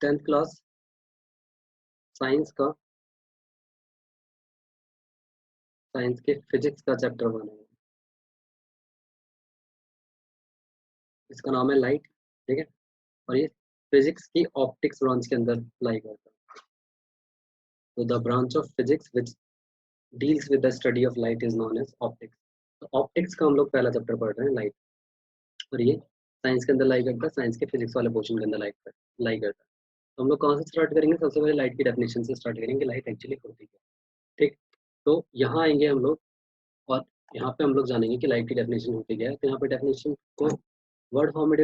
10th class science के physics का chapter 1 है। इसका नाम है लाइट, ठीक है। और ये फिजिक्स की ऑप्टिक्स ब्रांच के अंदर लाई करता है। तो the branch of physics which deals with the study of light is known as optics. तो ऑप्टिक्स का हम लोग पहला चैप्टर पढ़ रहे हैं, लाइट। और ये साइंस के अंदर लाई करता है, साइंस के फिजिक्स वाले पोर्शन के अंदर लाई करता है। तो हम लोग कहाँ से स्टार्ट करेंगे? सबसे पहले लाइट की डेफिनेशन से स्टार्ट करेंगे, लाइट एक्चुअली होती है, ठीक। तो यहाँ आएंगे हम लोग और यहाँ पे हम लोग जानेंगे कि लाइट की डेफिनेशन होती क्या है। तो यहाँ पे डेफिनेशन को वर्ड फॉर्म में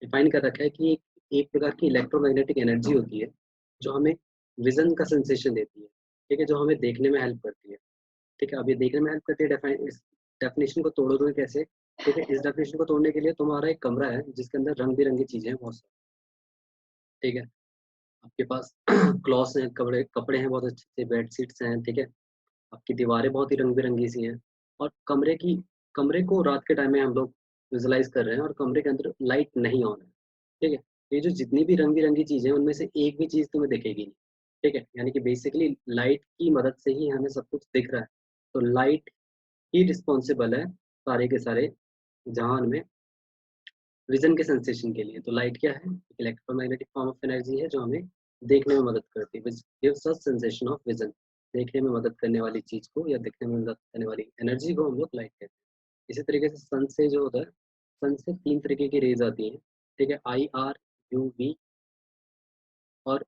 डिफाइन कर रखा है कि एक प्रकार की इलेक्ट्रोमैग्नेटिक एनर्जी होती है जो हमें विजन का सेंसेशन देती है, ठीक है, जो हमें देखने में हेल्प करती है, ठीक है। अब ये देखने में हेल्प करती है, इस डेफिनेशन को तोड़ोगे कैसे? ठीक है, इस डेफिनेशन को तोड़ने के लिए तुम्हारा एक कमरा है जिसके अंदर रंग बिरंगी चीजें हैं बहुत सारी, ठीक है। आपके पास क्लॉथ्स हैं, कपड़े कपड़े हैं, बहुत अच्छे से बेड शीट्स हैं, ठीक है। आपकी दीवारें बहुत ही रंग बिरंगी सी हैं। और कमरे को रात के टाइम में हम लोग विजुलाइज कर रहे हैं और कमरे के अंदर लाइट नहीं ऑन है, ठीक है। ये जो जितनी भी रंग बिरंगी चीजें हैं उनमें से एक भी चीज तुम्हें दिखेगी नहीं, ठीक है। यानी कि बेसिकली लाइट की मदद से ही हमें सब कुछ दिख रहा है। तो लाइट ही रिस्पॉन्सिबल है सारे के सारे जहान में विजन के सेंसेशन के लिए। तो लाइट क्या है? एक इलेक्ट्रोमैग्नेटिक फॉर्म ऑफ एनर्जी है जो हमें देखने में मदद करती है, which gives us sensation of vision. देखने में मदद करने वाली चीज को या देखने में मदद करने वाली एनर्जी को हम लोग लाइट कहते हैं। इसी तरीके से सन से जो होता है, सन से 3 तरीके की रेज आती हैं, ठीक है, आई आर, यू वी और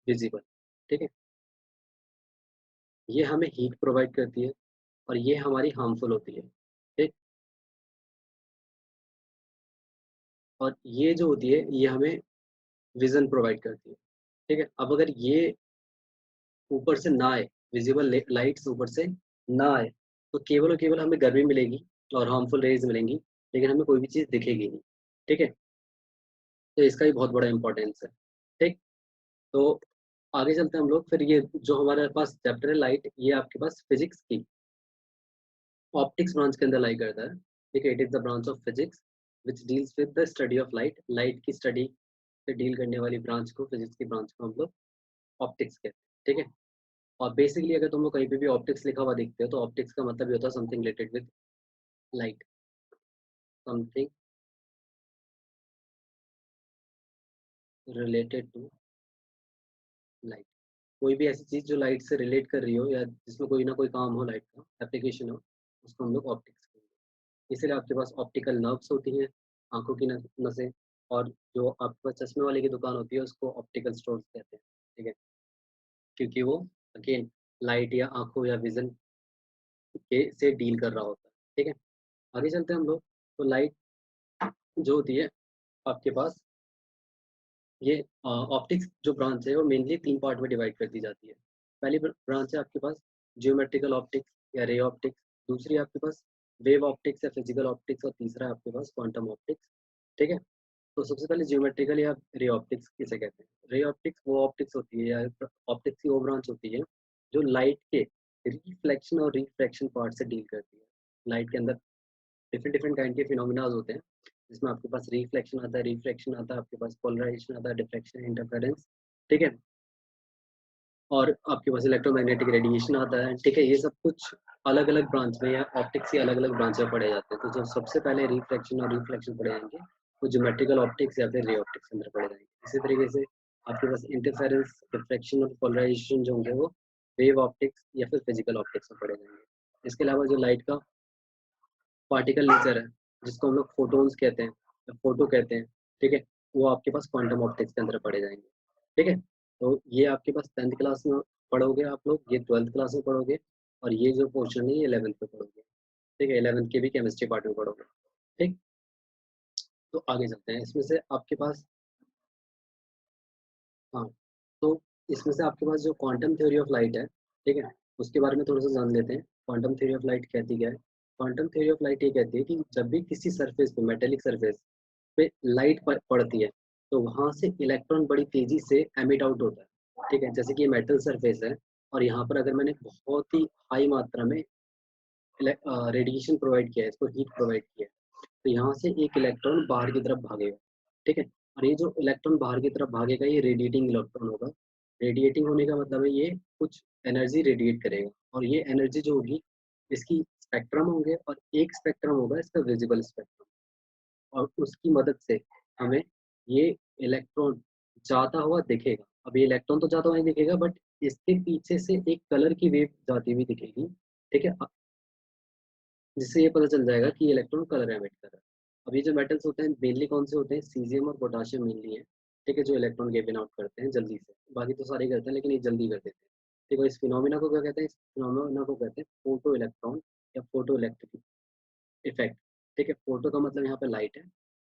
विजिबल, ठीक है। ये हमें हीट प्रोवाइड करती है और ये हमारी हार्मफुल होती है, ठीक। और ये जो होती है ये हमें विजन प्रोवाइड करती है, ठीक है। अब अगर ये ऊपर से ना आए, विजिबल लाइट्स ऊपर से ना आए, तो केवल और केवल हमें गर्मी मिलेगी और हार्मफुल रेज मिलेंगी, लेकिन हमें कोई भी चीज़ दिखेगी नहीं, ठीक है। तो इसका भी बहुत बड़ा इंपॉर्टेंस है, ठीक। तो आगे चलते हैं हम लोग। फिर ये जो हमारे पास चैप्टर है लाइट, ये आपके पास फिजिक्स की ऑप्टिक्स ब्रांच के अंदर लाई करता है, ठीक है। It is the branch of physics which deals with the study of light. Light की स्टडी से डील करने वाली ब्रांच को, फिजिक्स की ब्रांच को हम लोग ऑप्टिक्स कहते हैं, ठीक है। और बेसिकली अगर तुम लोग कहीं पे भी ऑप्टिक्स लिखा हुआ देखते हो तो ऑप्टिक्स का मतलब ये होता है something related with light, something related to light. कोई भी ऐसी चीज जो लाइट से रिलेट कर रही हो या जिसमें कोई ना कोई काम हो, लाइट का एप्लीकेशन हो, उसको हम लोग ऑप्टिक्स कहते हैं। इसीलिए आपके पास ऑप्टिकल नर्व्स होती हैं, आंखों की नसें। और जो आपके पास चश्मे वाले की दुकान होती है उसको ऑप्टिकल स्टोर्स कहते हैं, ठीक है, क्योंकि वो अगेन लाइट या आंखों या विजन के से डील कर रहा होता है, ठीक है। आगे चलते हैं हम लोग। तो लाइट जो होती है आपके पास, ये ऑप्टिक्स जो ब्रांच है वो मेनली 3 पार्ट में डिवाइड कर दी जाती है। पहली ब्रांच है आपके पास जियोमेट्रिकल ऑप्टिक्स या रे ऑप्टिक्स, दूसरी है आपके पास वेव ऑप्टिक्स या फिजिकल ऑप्टिक्स, और तीसरा है आपके पास क्वांटम ऑप्टिक्स, ठीक है। तो सबसे पहले जियोमेट्रिकल या रे ऑप्टिक्स किसे कहते हैं? रे ऑप्टिक्स वो ऑप्टिक्स होती है या ऑप्टिक्स की वो ब्रांच होती है जो लाइट के रिफ्लेक्शन और रिफ्रैक्शन पार्ट से डील करती है। लाइट के अंदर डिफरेंट डिफरेंट काइंड के फिनोमिनाज होते हैं, जिसमें आपके पास रिफ्लेक्शन आता है, रिफ्रैक्शन आता है, आपके पास पोलराइजेशन आता है, डिफ्रैक्शन, इंटरफेरेंस, ठीक है। और आपके पास इलेक्ट्रोमैग्नेटिक रेडिएशन आता है, ठीक है। ये सब कुछ अलग अलग ब्रांच में या ऑप्टिक्स की अलग अलग ब्रांच में पढ़े जाते हैं। तो जो सबसे पहले रिफ्लेक्शन और रिफ्लेक्शन पढ़े जाएंगे वो ज्योमेट्रिकल ऑप्टिक्स या फिर रे ऑप्टिक्स के अंदर पढ़े जाएंगे। इसी तरीके से आपके पास इंटरफेरेंस, डिफ्रैक्शन और पोलराइजेशन जो होंगे वो वेव ऑप्टिक्स या फिर फिजिकल ऑप्टिक्स में पढ़े जाएंगे। इसके अलावा जो लाइट का पार्टिकल नेचर है, जिसको हम लोग फोटोन्स कहते हैं या फोटो कहते हैं, ठीक है, वो आपके पास क्वांटम ऑप्टिक्स के अंदर पढ़े जाएंगे, ठीक है। तो ये आपके पास 10th क्लास में पढ़ोगे आप लोग, ये 12th क्लास में पढ़ोगे, और ये जो पोर्शन है ये 11th में पढ़ोगे, ठीक है। 11th के भी केमिस्ट्री पार्ट में पढ़ोगे, ठीक। तो आगे चलते हैं इसमें से आपके पास, हाँ, तो इसमें से आपके पास जो क्वांटम थ्योरी ऑफ लाइट है, ठीक है, उसके बारे में थोड़ा सा जान लेते हैं। क्वांटम थ्योरी ऑफ लाइट कहती क्या है? क्वांटम थ्योरी ऑफ लाइट ये कहती है कि जब भी किसी सरफेस पे, मेटेलिक सरफेस पे लाइट पड़ती है तो वहां से इलेक्ट्रॉन बड़ी तेजी से एमिट आउट होता है, ठीक है। जैसे कि ये मेटल सरफेस है और यहाँ पर अगर मैंने बहुत ही हाई मात्रा में रेडिएशन प्रोवाइड किया है, इसको हीट प्रोवाइड किया है, तो यहाँ से एक इलेक्ट्रॉन बाहर की तरफ भागेगा, ठीक है। और ये जो इलेक्ट्रॉन बाहर की तरफ भागेगा ये रेडिएटिंग इलेक्ट्रॉन होगा। रेडिएटिंग होने का मतलब है ये कुछ एनर्जी रेडिएट करेगा, और ये एनर्जी जो होगी इसकी स्पेक्ट्रम होंगे, और एक स्पेक्ट्रम होगा इसका विजिबल स्पेक्ट्रम, और उसकी मदद से हमें ये इलेक्ट्रॉन जाता हुआ दिखेगा। अब ये इलेक्ट्रॉन तो जाता हुआ नहीं दिखेगा, बट इसके पीछे से एक कलर की वेव जाती हुई दिखेगी, ठीक है, जिससे ये पता चल जाएगा कि ये इलेक्ट्रॉन कलर एमिट कर रहा है। अब ये जो मेटल्स होते हैं मेनली कौन से होते हैं, सीजियम और पोटाशियम मेनली है, ठीक है, जो इलेक्ट्रॉन गिवन आउट करते हैं जल्दी से, बाकी तो सारे करते हैं लेकिन ये जल्दी कर देते हैं, ठीक है। इस फिनोमिना को क्या कहते हैं, इस फिनोमिना को कहते हैं फोटो इलेक्ट्रॉन या फोटो इलेक्ट्रिक इफेक्ट, ठीक है। फोटो का मतलब यहाँ पे लाइट है,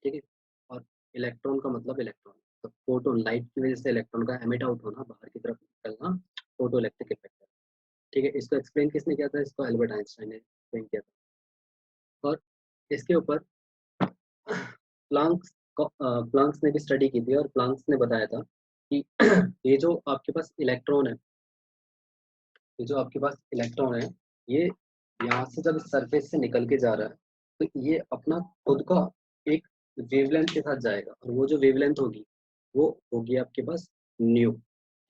ठीक है, और इलेक्ट्रॉन का मतलब इलेक्ट्रॉन। तो फोटोन, लाइट की वजह से इलेक्ट्रॉन का एमिट आउट होना, बाहर की तरफ निकलना, फोटो इलेक्ट्रिक इफेक्ट है, ठीक है। इसको एक्सप्लेन किसने किया था, इसको एल्बर्ट आइंस्टाइन ने एक्सप्लेन किया था। और इसके ऊपर प्लांक्स ने भी स्टडी की थी, और प्लांक्स ने बताया था कि ये जो आपके पास इलेक्ट्रॉन है, ये जो आपके पास इलेक्ट्रॉन है, ये यहाँ से जब सरफेस से निकल के जा रहा है, तो ये अपना खुद का एक वेवलेंथ के साथ जाएगा, और वो जो वेवलेंथ होगी वो होगी आपके पास न्यू,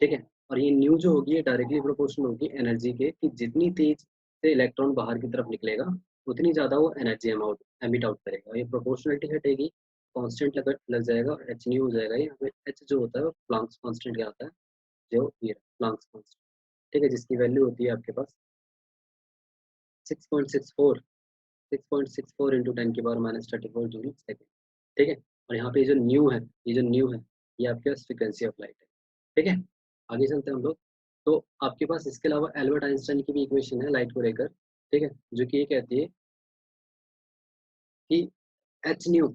ठीक है। और ये न्यू जो होगी ये डायरेक्टली प्रोपोर्शनल होगी एनर्जी के, कि जितनी तेज से इलेक्ट्रॉन बाहर की तरफ निकलेगा उतनी ज़्यादा वो एनर्जी अमाउंट एमिट आउट करेगा। ये प्रोपोर्शनलिटी हटेगी, कांस्टेंट लग जाएगा, और एच न्यू हो जाएगा। ये हमें एच जो होता है वो प्लांक्स कांस्टेंट क्या आता है, जो ये प्लांक्स कांस्टेंट, ठीक है, जिसकी वैल्यू होती है आपके पास 6.64, 6.64 इंटू 10⁻³ जूल सेकेंड, ठीक है। और यहाँ पे ये जो न्यू है, ये जो न्यू है, ये आपके पास फ्रिक्वेंसी ऑफ लाइट है, ठीक है। आगे चलते हैं हम लोग। तो आपके पास इसके अलावा एल्बर्ट आइंस्टाइन की भी इक्वेशन है लाइट को लेकर, ठीक है, जो कि ये कहती है कि h nu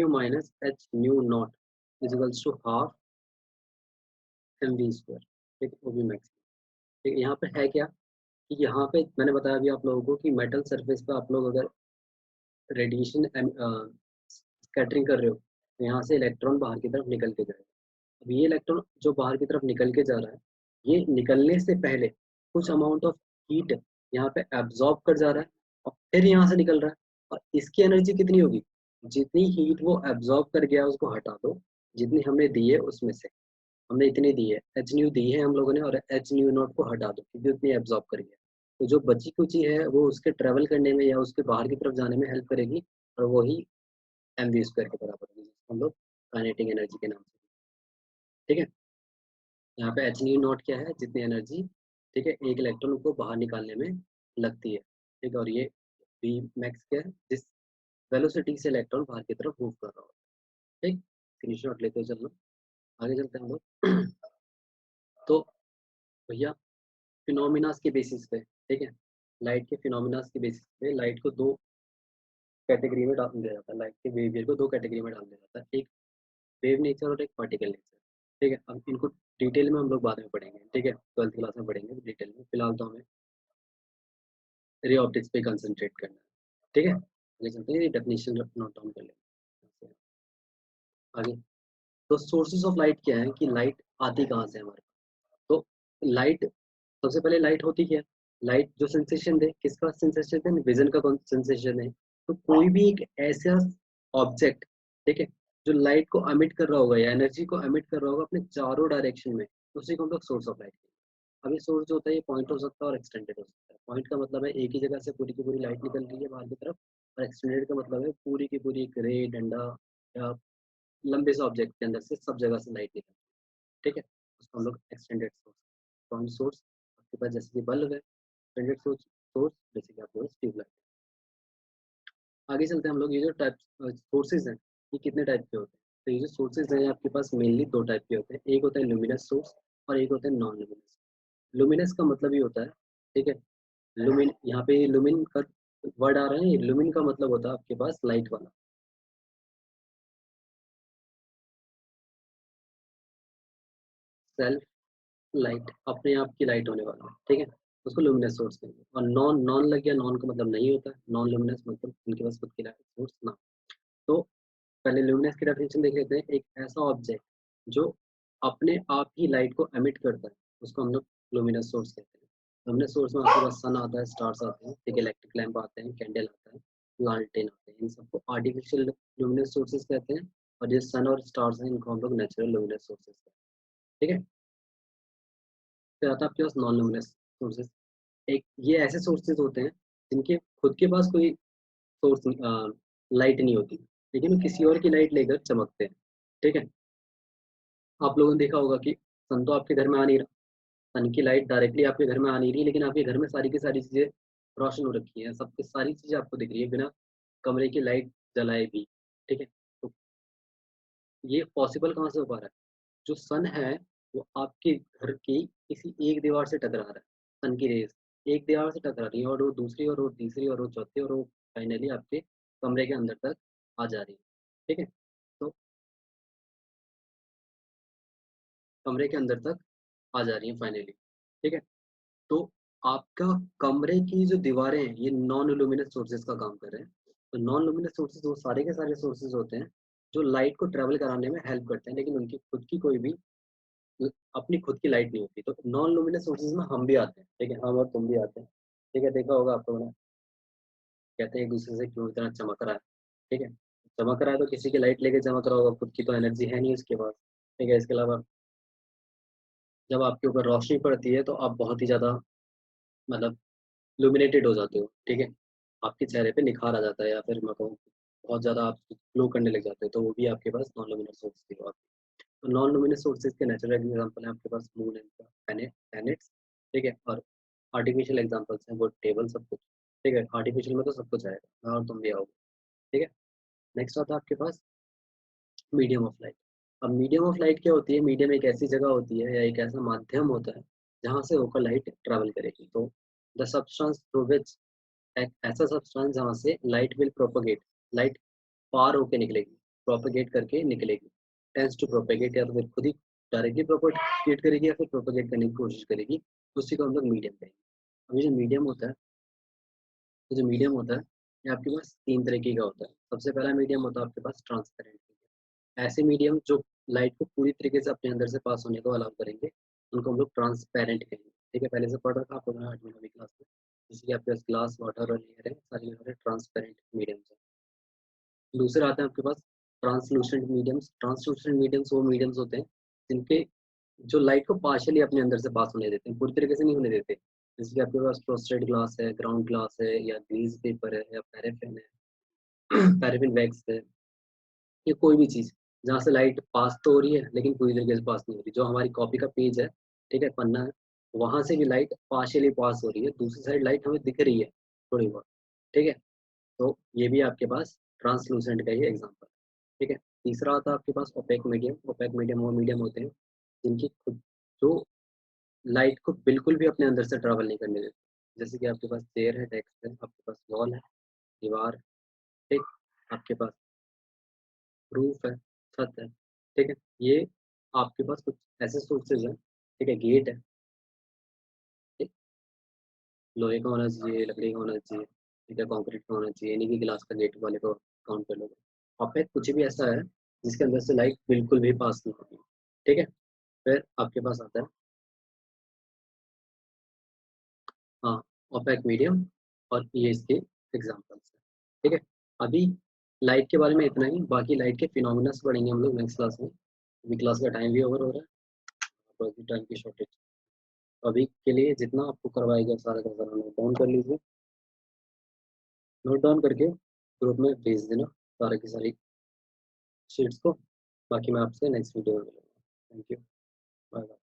minus h nu nought is equals to half m v square, ठीक है, वो भी मैक्स, ठीक है। यहाँ पे है क्या कि यहाँ पे मैंने बताया अभी आप लोगों को कि मेटल सरफेस पे आप लोग अगर रेडिएशन स्कैटरिंग कर रहे हो, तो यहाँ से इलेक्ट्रॉन बाहर की तरफ निकल के जाएगा। अब ये इलेक्ट्रॉन जो बाहर की तरफ निकल के जा रहा है, ये निकलने से पहले कुछ अमाउंट ऑफ हीट यहाँ पे एब्जॉर्ब कर जा रहा है, और फिर यहाँ से निकल रहा है। और इसकी एनर्जी कितनी होगी, जितनी हीट वो एब्जॉर्ब कर गया उसको हटा दो, जितनी हमने दी है उसमें से, हमने इतनी दी है, एच न्यू दी है हम लोगों ने, और एच न्यू नॉट को हटा दो क्योंकि उतनी एब्जॉर्ब कर गया। तो जो बची कुची है वो उसके ट्रेवल करने में या उसके बाहर की तरफ जाने में हेल्प करेगी, और वही एम वी स्क्वायर के बराबर होगी, जिसको हम लोग काइनेटिक एनर्जी के नाम से, ठीक है। यहाँ पे एच न्यू नॉट क्या है, जितनी एनर्जी, ठीक है, एक इलेक्ट्रॉन को बाहर निकालने में लगती है, ठीक है। और ये वी मैक्स क्या है, जिस वेलोसिटी से इलेक्ट्रॉन बाहर की तरफ मूव कर रहा होता है, ठीक। स्क्रीनशॉट लेते हुए चलना, आगे चलते हैं हम लोग। तो भैया फिनोमिनास के बेसिस पे, ठीक है, लाइट के फिनोमिनास के बेसिस पे लाइट को दो कैटेगरी में डाल दिया जाता है, लाइट के बिहेवियर को दो कैटेगरी में डाल दिया जाता है, एक वेव नेचर और एक पार्टिकल नेचर, ठीक है। अब इनको डिटेल में हम लोग बाद में पढ़ेंगे, ठीक है, 12th क्लास में पढ़ेंगे डिटेल में, फिलहाल तो हमें रे ऑप्टिक्स पे कंसंट्रेट करना है, ठीक है। आगे चलते हैं, डेफिनेशन नोट डाउन कर लेंगे आगे। तो सोर्सेज ऑफ लाइट क्या है, कि लाइट आती कहाँ से है हमारे पास। तो लाइट, सबसे पहले लाइट होती क्या है, लाइट जो सेंसेशन दे, किसका सेंसेशन है, विजन का सेंसेशन है। तो कोई भी एक ऐसा ऑब्जेक्ट, ठीक है, जो लाइट को एमिट कर रहा होगा या एनर्जी को एमिट कर रहा होगा अपने चारों डायरेक्शन में, तो उसी को हम लोग सोर्स ऑफ लाइट कहते हैं। अब ये सोर्स जो होता है ये पॉइंट हो सकता है और एक्सटेंडेड हो सकता है। पॉइंट का मतलब है एक ही जगह से पूरी की पूरी लाइट निकल रही है बाहर की तरफ, और एक्सटेंडेड का मतलब है पूरी की पूरी एक रे, डंडा या लंबे से ऑब्जेक्ट के अंदर से सब जगह से लाइट निकल, ठीक है, उसको हम लोग एक्सटेंडेड सोर्स, पॉइंट सोर्स आपके पास जैसे कि बल्ब है, एक्सटेंडेड सोर्स, सोर्स जैसे कि आपके पास ट्यूबलाइट। आगे चलते हैं हम लोग, ये जो टाइप सोर्सेज हैं ये कितने टाइप के होते हैं। तो ये जो सोर्सेज हैं आपके पास मेनली दो टाइप के होते हैं, एक होता है लुमिनस सोर्स और एक होता है नॉन लुमिनस। लुमिनस का मतलब ये होता है, ठीक है, लुमिन, यहाँ पे लुमिन का वर्ड आ रहा है, लुमिन का मतलब होता है आपके पास लाइट वाला, सेल्फ लाइट, अपने आप की लाइट होने वाला, ठीक है, उसको लुमिनस सोर्स कहेंगे। और नॉन, नॉन लग गया, नॉन का मतलब नहीं होता, नॉन लुमिनस मतलब उनके पास खुद की लाइट सोर्स ना। तो पहले लुमिनस की डेफिनेशन देख लेते हैं, एक ऐसा ऑब्जेक्ट जो अपने आप ही लाइट को एमिट करता है, उसको हम लोग लुमिनस सोर्स कहते हैं। लुमिनस सोर्स में आपके पास सन आता है, स्टार्स आते हैं, ठीक है, इलेक्ट्रिक लैंप आते हैं, कैंडल आता है, लालटेन आते हैं, इन सबको आर्टिफिशियल लुमिनस सोर्सेज कहते हैं। और ये सन और स्टार्स हैं, इनको हम लोग नेचुरल लुमिनस सोर्सेज हैं। ठीक है, फिर आता है आपके पास नॉन लुमिनस सोर्सेज। एक ये ऐसे सोर्सेज होते हैं जिनके खुद के पास कोई सोर्स लाइट नहीं होती, लेकिन वो किसी और की लाइट लेकर चमकते हैं। ठीक है, आप लोगों ने देखा होगा कि सन तो आपके घर में आ नहीं रहा, सन की लाइट डायरेक्टली आपके घर में आ नहीं रही, लेकिन आपके घर में सारी की सारी चीजें रोशन हो रखी हैं, सबकी सारी चीजें आपको दिख रही है बिना कमरे की लाइट जलाए भी। ठीक है, तो ये पॉसिबल कहाँ से हो पा रहा है? जो सन है वो आपके घर की किसी एक दीवार से टकरा रहा है, सन की रेज एक दीवार से टकरा रही है, और वो दूसरी, और वो तीसरी, और वो चौथी, और वो फाइनली आपके कमरे के अंदर तक आ जा रही है। ठीक है, तो कमरे के अंदर तक आ जा रही है फाइनली। ठीक है, तो आपका कमरे की जो दीवारें हैं ये नॉन लुमिनस सोर्सेज का काम कर रहे हैं। तो नॉन लुमिनस सोर्सेज वो सारे के सारे सोर्सेज होते हैं जो लाइट को ट्रेवल कराने में हेल्प करते हैं, लेकिन उनकी खुद की कोई भी अपनी खुद की लाइट नहीं होती। तो नॉन लुमिनस सोर्सेज में हम भी आते हैं, ठीक है, हम और तुम भी आते हैं। ठीक है, देखा होगा आप लोगों ने, कहते हैं एक दूसरे से क्यों इतना चमक रहा है। ठीक है, चमक रहा है तो किसी की लाइट लेके चमक रहा होगा, खुद की तो एनर्जी है नहीं उसके पास। ठीक है, इसके अलावा जब आपके ऊपर रोशनी पड़ती है तो आप बहुत ही ज्यादा, मतलब लुमिनेटेड हो जाते हो। ठीक है, आपके चेहरे पे निखार आ जाता है, या फिर मैं कहूँ बहुत ज़्यादा आप ग्लो करने लग जाते हो, तो वो भी आपके पास नॉन लुमिनस सोर्स की बात है। तो नॉन लुमिनस सोर्सेज के नेचुरल एग्जांपल है आपके पास मून एंड प्लैनेट्स। ठीक है, और आर्टिफिशियल एग्जांपल्स हैं वो टेबल, सब कुछ। ठीक है, आर्टिफिशियल में तो सब कुछ आएगा, मैं और तुम भी आओगे। ठीक है, नेक्स्ट आता है आपके पास मीडियम ऑफ लाइट। अब मीडियम ऑफ लाइट क्या होती है? मीडियम एक ऐसी जगह होती है या एक ऐसा माध्यम होता है जहाँ से होकर लाइट ट्रैवल करेगी। तो द सब्सटेंस थ्रू विच, एक ऐसा सब्सटेंस जहाँ से लाइट विल प्रोपोगेट, लाइट पार होके निकलेगी, प्रोपोगेट करके निकलेगी, टेंस टू प्रोपोगेट, या तो फिर खुद ही डायरेक्टली प्रोपोगेट करेगी या फिर प्रोपोगेट करने की कोशिश करेगी, उसी को हम लोग मीडियम कहेंगे। अभी जो मीडियम होता है, तो जो मीडियम होता है ये आपके पास तीन तरीके का होता है। सबसे पहला मीडियम होता है आपके पास ट्रांसपेरेंट मीडियम। ऐसे मीडियम जो लाइट को पूरी तरीके से अपने अंदर से पास होने को अलाउ करेंगे, उनको हम लोग ट्रांसपेरेंट कहेंगे। ठीक है, पहले से पढ़ रखा आपको 8वीं 9वीं क्लास में, जैसे कि आपके पास ग्लास, वाटर और एयर है, सारी ट्रांसपेरेंट मीडियम्स है। दूसरा आता है आपके पास ट्रांसलूसेंट मीडियम्स। ट्रांसलूसेंट मीडियम्स वो मीडियम्स होते हैं जिनके जो लाइट को पार्शियली अपने अंदर से पास होने देते हैं, पूरी तरीके से नहीं होने देते। जैसे कि आपके पास फ्रोस्टेड ग्लास है, ग्राउंड ग्लास है, या ग्लीज पेपर है, या पैराफिन है, पैराफिन वैक्स है, या कोई भी चीज़ जहाँ से लाइट पास तो हो रही है लेकिन पूरी तरीके से पास नहीं हो रही। जो हमारी कॉपी का पेज है, ठीक है, पन्ना है, वहां से भी लाइट पार्शियली पास हो रही है, दूसरी साइड लाइट हमें दिख रही है थोड़ी बहुत। ठीक है, तो ये भी आपके पास ट्रांसलूसेंट का ही एग्जांपल है। ठीक है, तीसरा आता है आपके पास ओपेक मीडियम। ओपेक मीडियम वो मीडियम होते हैं जिनकी खुद जो लाइट को बिल्कुल भी अपने अंदर से ट्रैवल नहीं करने देते। जैसे कि आपके पास चेयर है, डेस्क है, आपके पास वॉल है, दीवार, ठीक, आपके पास रूफ है, छत है। ठीक है, ये आपके पास कुछ ऐसे सोर्सेज हैं। ठीक है, गेट है, ठीक, लोहे का होना चाहिए, लकड़ी का होना चाहिए, ठीक है, कंक्रीट का होना चाहिए, नहीं कि गिलास का गेट वाले को काउंट कर लोगे। ओपेक कुछ भी ऐसा है जिसके अंदर से लाइट बिल्कुल भी पास नहीं होगी। ठीक है, फिर आपके पास आता है, हाँ, ओपेक मीडियम, और ये इसके एग्जांपल्स हैं। ठीक है, अभी लाइट के बारे में इतना ही, बाकी लाइट के फिनोमिना पढ़ेंगे हम लोग नेक्स्ट क्लास में। अभी क्लास का टाइम भी ओवर हो रहा है, तो अभी टाइम की शॉर्टेज। अभी के लिए जितना आपको करवाया गया सारा का सारा नोट डाउन कर लीजिए, नोट डाउन करके ग्रुप में भेज देना सारे की सारी शीट्स को। बाकी मैं आपसे नेक्स्ट वीडियो में मिलूंगा। Thank you, bye bye.